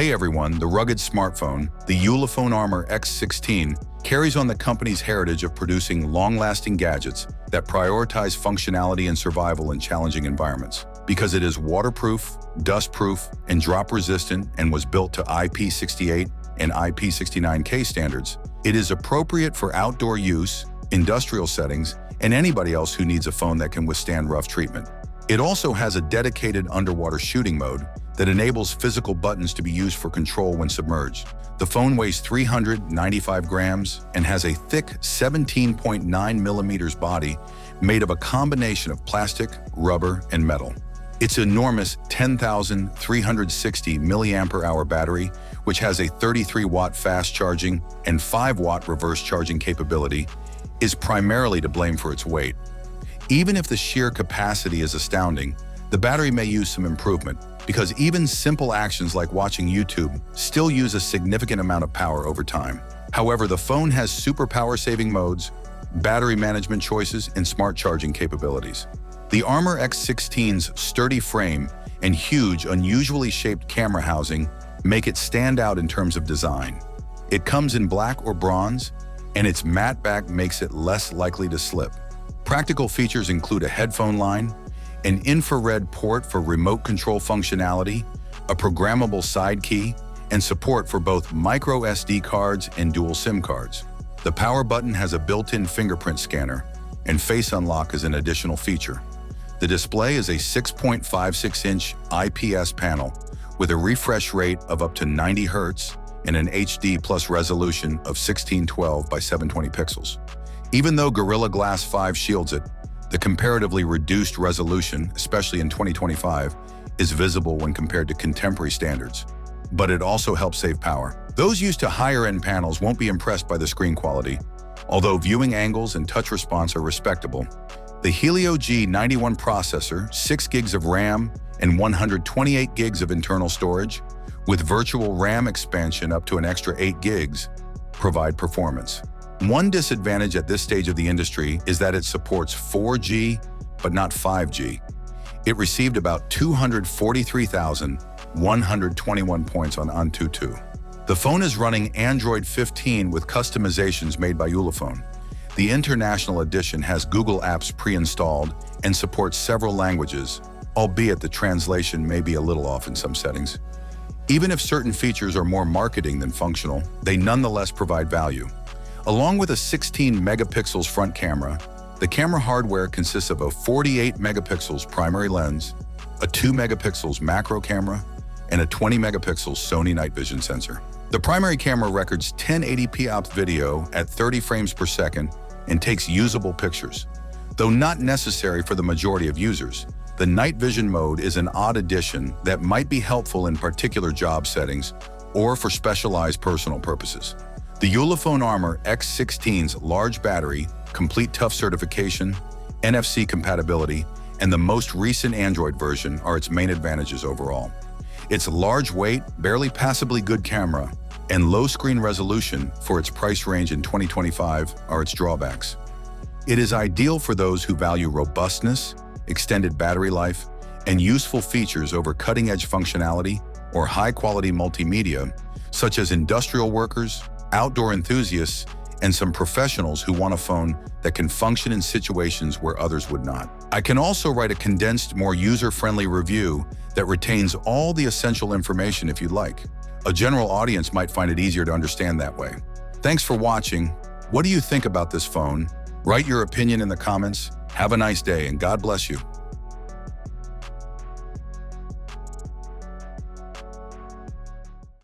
Hey everyone, the rugged smartphone, the Ulefone Armor X16, carries on the company's heritage of producing long-lasting gadgets that prioritize functionality and survival in challenging environments. Because it is waterproof, dustproof, and drop-resistant and was built to IP68 and IP69K standards, it is appropriate for outdoor use, industrial settings, and anybody else who needs a phone that can withstand rough treatment. It also has a dedicated underwater shooting mode that enables physical buttons to be used for control when submerged. The phone weighs 395 grams and has a thick 17.9 millimeters body made of a combination of plastic, rubber, and metal. Its enormous 10,360 milliampere-hour battery, which has a 33-watt fast charging and 5-watt reverse charging capability, is primarily to blame for its weight. Even if the sheer capacity is astounding, the battery may use some improvement, because even simple actions like watching YouTube still use a significant amount of power over time. However, the phone has super power-saving modes, battery management choices, and smart charging capabilities. The Armor X16's sturdy frame and huge, unusually shaped camera housing make it stand out in terms of design. It comes in black or bronze, and its matte back makes it less likely to slip. Practical features include a headphone line, an infrared port for remote control functionality, a programmable side key, and support for both micro SD cards and dual SIM cards. The power button has a built-in fingerprint scanner, and face unlock is an additional feature. The display is a 6.56-inch IPS panel with a refresh rate of up to 90 Hz and an HD plus resolution of 1612 by 720 pixels. Even though Gorilla Glass 5 shields it, the comparatively reduced resolution, especially in 2025, is visible when compared to contemporary standards. But it also helps save power. Those used to higher-end panels won't be impressed by the screen quality. Although viewing angles and touch response are respectable, the Helio G91 processor, 6 gigs of RAM, and 128 gigs of internal storage, with virtual RAM expansion up to an extra 8 gigs, provide performance. One disadvantage at this stage of the industry is that it supports 4G, but not 5G. It received about 243,121 points on Antutu. The phone is running Android 15 with customizations made by Ulefone. The International Edition has Google Apps pre-installed and supports several languages, albeit the translation may be a little off in some settings. Even if certain features are more marketing than functional, they nonetheless provide value. Along with a 16 megapixels front camera, the camera hardware consists of a 48 megapixels primary lens, a 2 megapixels macro camera, and a 20 megapixels Sony night vision sensor. The primary camera records 1080p ops video at 30 frames per second and takes usable pictures. Though not necessary for the majority of users, the night vision mode is an odd addition that might be helpful in particular job settings or for specialized personal purposes. The Ulefone Armor X16's large battery, complete TUF certification, NFC compatibility, and the most recent Android version are its main advantages overall. Its large weight, barely passably good camera, and low screen resolution for its price range in 2025 are its drawbacks. It is ideal for those who value robustness, extended battery life, and useful features over cutting-edge functionality or high-quality multimedia, such as industrial workers, outdoor enthusiasts, and some professionals who want a phone that can function in situations where others would not. I can also write a condensed, more user-friendly review that retains all the essential information if you'd like. A general audience might find it easier to understand that way. Thanks for watching. What do you think about this phone? Write your opinion in the comments. Have a nice day and God bless you.